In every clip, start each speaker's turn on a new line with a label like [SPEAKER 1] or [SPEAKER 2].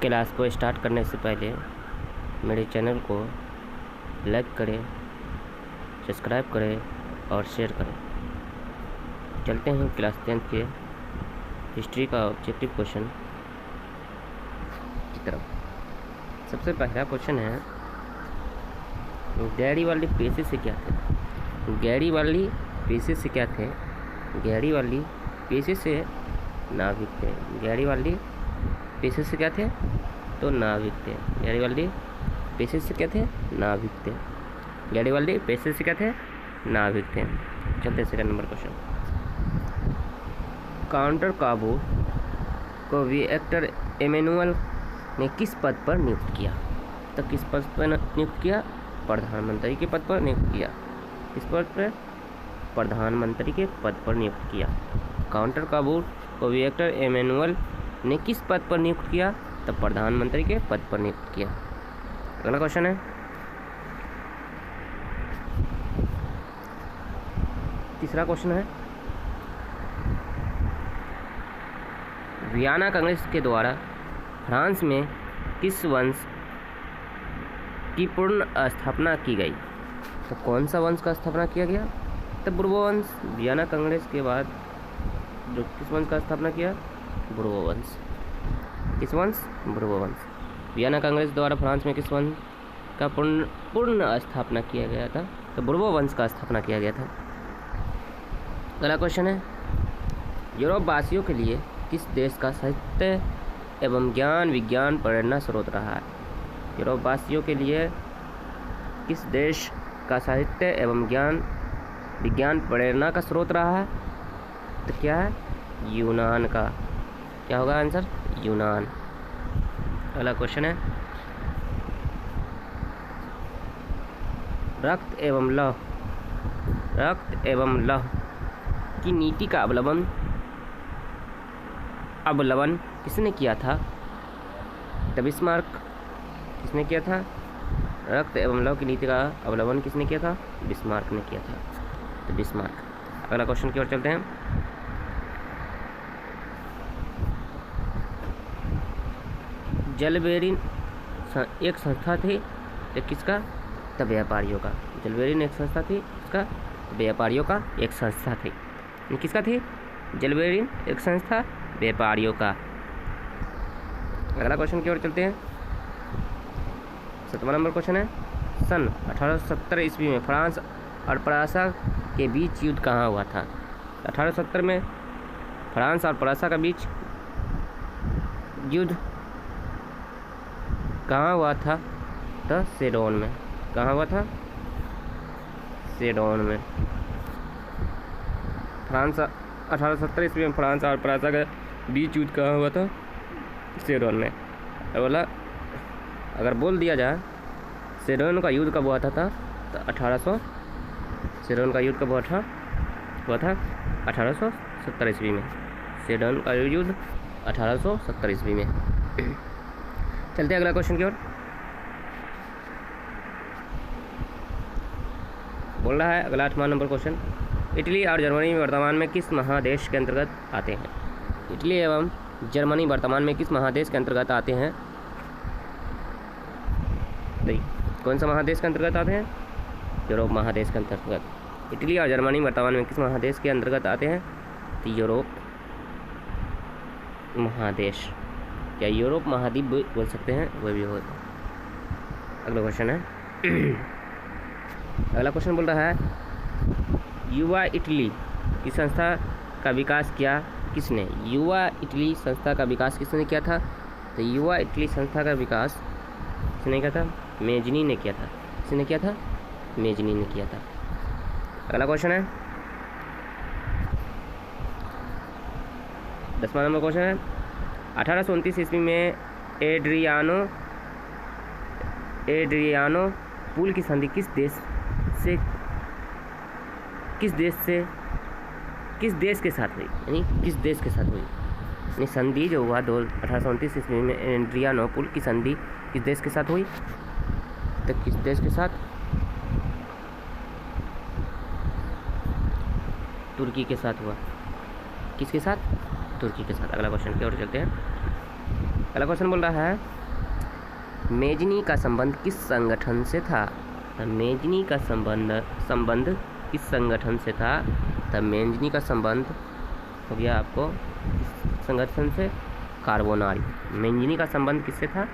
[SPEAKER 1] Class को start करने से पहले मेरे चैनल को लाइक करें, सब्सक्राइब करें और शेयर करें। चलते हैं क्लास 10th के हिस्ट्री का ऑब्जेक्टिव क्वेश्चन की तरफ। सबसे पहला क्वेश्चन है, गैरीवाल्दी पेशे से क्या थे? गैरीवाल्दी पेशे से क्या थे? गैरीवाल्दी पेशे से नाविक थे। गैरीवाल्दी पेशे से क्या थे? तो नाविक थे। गैरीवाल्दी पेशे से क्या थे? नाविक थे। गैरीवाल्दी पेशे से क्या थे? नाविक थे। चलते सेकंड नंबर क्वेश्चन। काउंटर काबू को विक्टर एमेनुअल ने किस पद पर नियुक्त किया? तो किस पद पर नियुक्त किया? प्रधानमंत्री के पद पर नियुक्त किया। किस पद पर? प्रधानमंत्री के पद पर नियुक्त किया। काउंटर काबू को विक्टर एमेनुअल ने किस पद पर नियुक्त किया? तो प्रधानमंत्री के पद पर नियुक्त किया। अगला क्वेश्चन है, तीसरा क्वेश्चन है, वियना कांग्रेस के द्वारा फ्रांस में किस वंश की पूर्ण स्थापना की गई? तो कौन सा वंश का स्थापना किया गया? तो बुर्बो वंश। वियना कांग्रेस के बाद जो किस वंश का स्थापना किया? बुर्बो वंश। किस वंश? बुर्बो वंश। वियना कांग्रेस द्वारा फ्रांस में किस वंश का पूर्ण स्थापना किया गया था? तो बुर्बो वंश का स्थापना किया गया था। अगला क्वेश्चन है, यूरोप वासियों के लिए किस देश का साहित्य एवं ज्ञान विज्ञान प्रेरणा स्रोत रहा है? यूरोप वासियों के लिए किस देश का साहित्य एवं ज्ञान विज्ञान प्रेरणा का स्रोत रहा है? तो क्या है? यूनान का। क्या होगा आंसर? यूनान। अगला क्वेश्चन है, रक्त एवं लौह की नीति का अवलंबन किसने किया था? तो बिस्मार्क। किसने किया था? रक्त एवं लौह की नीति का अवलंबन किसने किया था? बिस्मार्क ने किया था। तो बिस्मार्क। अगला क्वेश्चन की ओर चलते हैं। जलबेरिन एक संस्था थी, तो किसका? तो व्यापारियों का। जलबेरिन एक संस्था थी, किसका? व्यापारियों का एक संस्था थी। किसका थी? जलबेरिन एक संस्था व्यापारियों का। अगला क्वेश्चन की ओर चलते हैं। 7वां नंबर क्वेश्चन है, सन 1870 ईस्वी में फ्रांस और फ्रांसा के बीच युद्ध कहाँ हुआ था? 1870 में फ्रांस और फ्रांसा के बीच युद्ध कहाँ हुआ था? तो सेडोन में। कहाँ हुआ था? सेडोन में। फ्रांस 1870 ईस्वी में फ्रांस और फ्रांसा के बीच युद्ध कहाँ हुआ था? सेडोन में। बोला अगर बोल दिया जाए सेडोन का युद्ध कब हुआ था? तो सेडोन का युद्ध कब हुआ था? 1870 ईस्वी में। सेडोन का युद्ध 1870 ईस्वी में। चलते हैं अगला क्वेश्चन की ओर। बोल रहा है अगला 8वां नंबर क्वेश्चन, इटली और जर्मनी वर्तमान में किस महादेश के अंतर्गत आते हैं? इटली एवं जर्मनी वर्तमान में किस महादेश के अंतर्गत आते हैं? नहीं, कौन सा महादेश के अंतर्गत आते हैं? यूरोप महादेश के अंतर्गत। इटली और जर्मनी वर्तमान में किस महादेश के अंतर्गत आते हैं? तो यूरोप महादेश। क्या यूरोप महाद्वीप बोल सकते हैं? वह भी हो। अगला क्वेश्चन है, अगला क्वेश्चन बोल रहा है, युवा इटली की संस्था का विकास किया किसने? युवा इटली संस्था का विकास किसने किया था? तो युवा इटली संस्था का विकास किसने किया था? मेजनी ने किया था। किसने किया था? मेजनी ने किया था। अगला क्वेश्चन है, 10वां नंबर क्वेश्चन है, 1829 ईस्वी में एड्रियानो पुल की संधि किस देश के साथ हुई? यानी किस देश के साथ हुई? यानी संधि जो हुआ 1829 ईस्वी में एड्रियानो पुल की संधि किस देश के साथ हुई? तो किस देश के साथ? तुर्की के साथ हुआ। किसके साथ? तुर्की के साथ। अगला क्वेश्चन की ओर चलते हैं। अगला क्वेश्चन बोल रहा है, मेजनी का संबंध किस संगठन से था? तो मेजनी का संबंध किस संगठन से था? तो मेजनी का संबंध हो गया आपको किस संगठन से? कार्बोनारी। मेजनी का संबंध किससे था?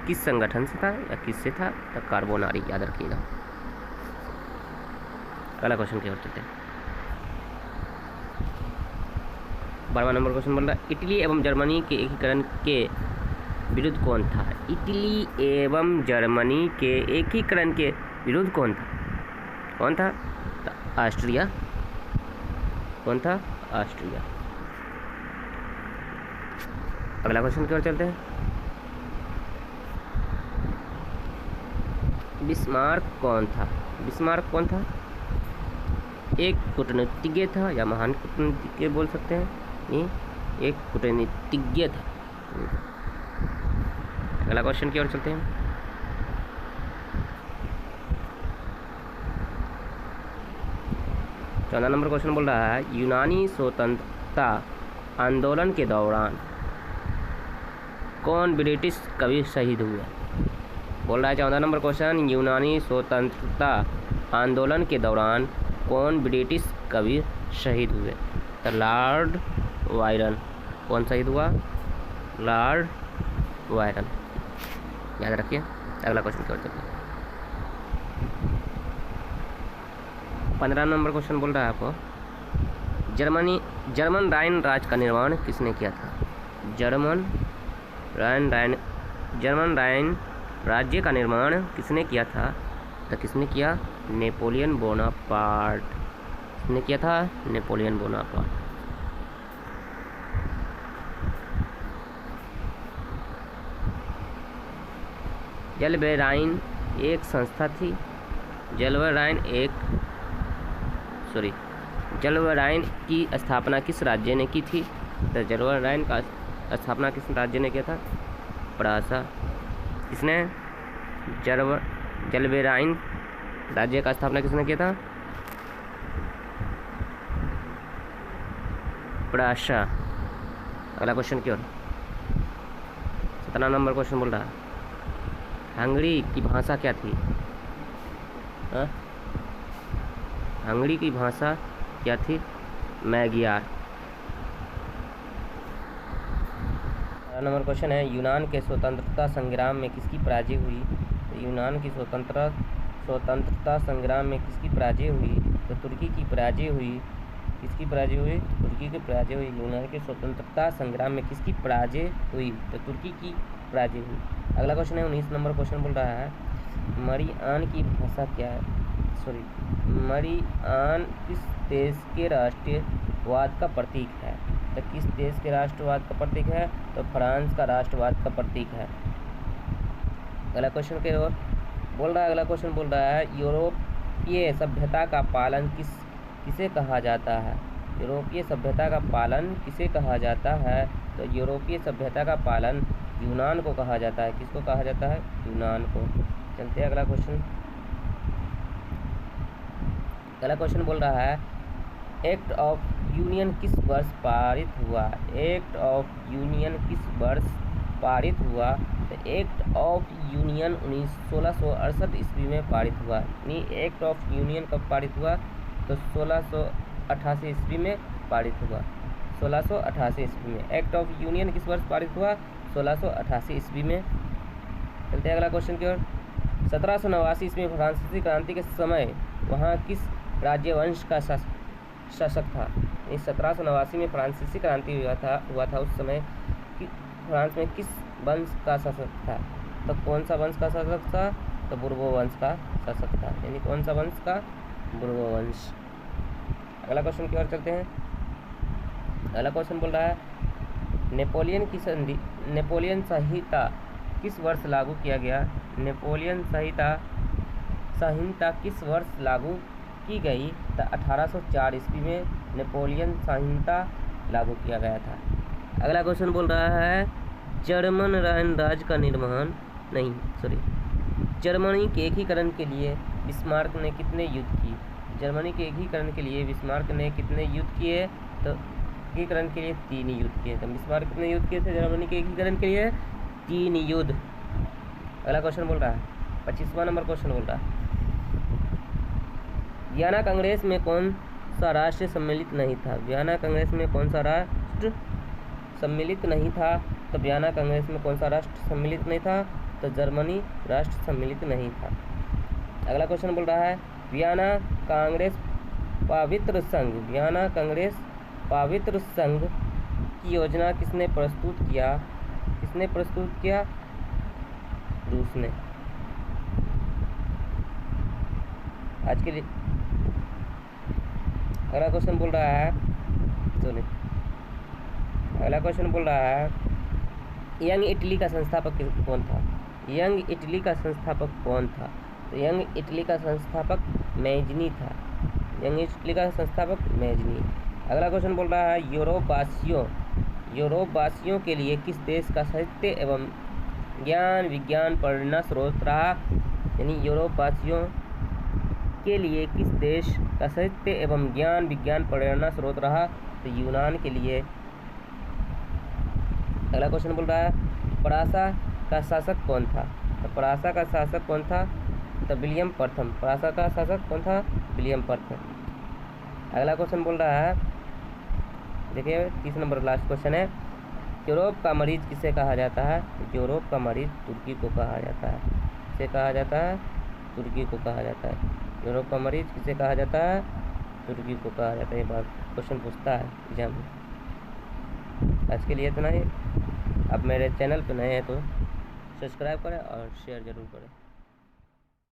[SPEAKER 1] किस संगठन से था या किससे था? तो कार्बोनारी, याद रखिएगा। अगला क्वेश्चन की ओर चलते हैं। 12वां नंबर क्वेश्चन बोल रहा है, इटली एवं जर्मनी के एकीकरण के विरुद्ध कौन था? इटली एवं जर्मनी के एकीकरण के विरुद्ध कौन था? कौन था? तो ऑस्ट्रिया। कौन था? ऑस्ट्रिया। अगला क्वेश्चन की ओर चलते हैं। बिस्मार्क कौन था? बिस्मार्क कौन था? एक कूटनीतिज्ञ था या महान कूटनीतिज्ञ बोल सकते हैं। ये एक कूटनीतिज्ञ था। अगला क्वेश्चन की ओर चलते हैं। चौदह नंबर क्वेश्चन बोल रहा है, यूनानी स्वतंत्रता आंदोलन के दौरान कौन ब्रिटिश कवि शहीद हुए? बोल रहा है 14 नंबर क्वेश्चन, यूनानी स्वतंत्रता आंदोलन के दौरान कौन ब्रिटिश कवि शहीद हुए? तो लॉर्ड वायरन। कौन शहीद हुआ? लॉर्ड वायरन, याद रखिए। अगला क्वेश्चन की ओर चलते हैं। 15 नंबर क्वेश्चन बोल रहा है आपको, जर्मन राइन राज्य का निर्माण किसने किया था? जर्मन राइन राज्य का निर्माण किसने किया था? तो किसने किया? Napoleon Bonaparte. किसने किया था? Napoleon Bonaparte. जलवेराइन एक संस्था थी। जलवेराइन की स्थापना किस राज्य ने की थी? तो जलवेराइन का स्थापना किस राज्य ने किया था? फ्रांसा। किसने? जलवेराइन राज्य का स्थापना किसने किया था? फ्रांसा। अगला क्वेश्चन की ओर। 17 नंबर क्वेश्चन बोल रहा है, हंगरी की भाषा क्या थी? हंगरी की भाषा क्या थी? मैगियार। नंबर क्वेश्चन है, यूनान के स्वतंत्रता संग्राम में किसकी पराजय हुई? तो यूनान की स्वतंत्रता संग्राम में किसकी पराजय हुई? तो तुर्की की पराजय हुई। किसकी पराजय हुई? तुर्की की पराजय हुई। यूनान के स्वतंत्रता संग्राम में किसकी पराजय हुई? तो तुर्की की पराजय हुई। अगला क्वेश्चन है 19 नंबर क्वेश्चन बोल रहा है, मरियान की भाषा क्या है? मरियान किस देश के राष्ट्रवाद का प्रतीक है? तो किस देश के राष्ट्रवाद का प्रतीक है? तो फ्रांस का राष्ट्रवाद का प्रतीक है। अगला क्वेश्चन के ओर बोल रहा है। अगला क्वेश्चन बोल रहा है, यूरोपीय सभ्यता का पालन किसे कहा जाता है? यूरोपीय सभ्यता का पालन किसे कहा जाता है? तो यूरोपीय सभ्यता का पालन यूनान को कहा जाता है। किसको कहा जाता है? यूनान को। चलते हैं अगला क्वेश्चन। अगला क्वेश्चन बोल रहा है, एक्ट ऑफ यूनियन किस वर्ष पारित हुआ? एक्ट ऑफ यूनियन किस वर्ष पारित हुआ? तो एक्ट ऑफ यूनियन 1668 ईस्वी में पारित हुआ। यानी एक्ट ऑफ यूनियन कब पारित हुआ? तो 1688 ईस्वी में पारित हुआ। 1688 ईस्वी में एक्ट ऑफ यूनियन किस वर्ष पारित हुआ? 1688 ईस्वी में। चलते हैं अगला क्वेश्चन की ओर। 1789 ईस्वी में फ्रांसीसी क्रांति के समय वहाँ किस राज्यवंश का शासक था? इस 1789 में फ्रांसीसी क्रांति हुआ था उस समय कि फ्रांस में किस वंश का शासक था? तो कौन सा वंश का शासक था? तो बुर्बो वंश का शासक था। यानी कौन सा वंश का? बुर्बो वंश। अगला क्वेश्चन की ओर चलते हैं। अगला क्वेश्चन बोल रहा है, नेपोलियन संहिता किस वर्ष लागू किया गया? नेपोलियन संहिता किस वर्ष लागू की गई? तो 1804 ईस्वी में नेपोलियन संहिता लागू किया गया था। अगला क्वेश्चन बोल रहा है, जर्मन राज्य का निर्माण जर्मनी के एकीकरण के लिए बिस्मार्क ने कितने युद्ध किए? जर्मनी के एकीकरण के लिए बिस्मार्क ने कितने युद्ध किए? तो एकीकरण के लिए 3 युद्ध किए। तो बिस्मार्क कितने युद्ध किए थे जर्मनी के एकीकरण के लिए? 3 युद्ध। अगला क्वेश्चन बोल रहा है 25वां नंबर क्वेश्चन बोल रहा है वियना कांग्रेस में कौन सा राष्ट्र सम्मिलित नहीं था। वियना कांग्रेस में कौन सा राष्ट्र सम्मिलित नहीं था। तो वियना कांग्रेस में कौन सा राष्ट्र सम्मिलित नहीं था। तो जर्मनी राष्ट्र सम्मिलित नहीं था। अगला क्वेश्चन बोल रहा है वियना कांग्रेस पवित्र संघ। वियना कांग्रेस पवित्र संघ की योजना किसने प्रस्तुत किया। किसने प्रस्तुत किया। रूस ने। आज के लिए अगला क्वेश्चन बोल रहा है सुनिए। अगला क्वेश्चन बोल रहा है यंग इटली का संस्थापक कौन था। यंग इटली का संस्थापक कौन था। तो यंग इटली का संस्थापक मैजनी था। यंग इटली का संस्थापक मैजनी। अगला क्वेश्चन बोल रहा है यूरोप वासियों के लिए किस देश का साहित्य एवं ज्ञान विज्ञान प्रेरणा स्रोत रहा। यानी यूरोप वासियों के लिए किस देश का साहित्य एवं ज्ञान विज्ञान प्रेरणा स्रोत रहा। तो यूनान के लिए। अगला क्वेश्चन बोल रहा है परासा का शासक कौन था। तो परासा का शासक कौन था। तो विलियम प्रथम। परासा का शासक कौन था। विलियम प्रथम। अगला क्वेश्चन बोल रहा है देखिए 30 नंबर लास्ट क्वेश्चन है यूरोप का मरीज किसे कहा जाता है। यूरोप का मरीज तुर्की को कहा जाता है। किसे कहा जाता है। तुर्की को कहा जाता है। यूरोप का मरीज किसे कहा जाता है। तुर्की को कहा जाता है। ये बात क्वेश्चन पूछता है एग्जाम में। आज के लिए इतना ही। अब मेरे चैनल पर नए हैं तो सब्सक्राइब करें और शेयर ज़रूर करें।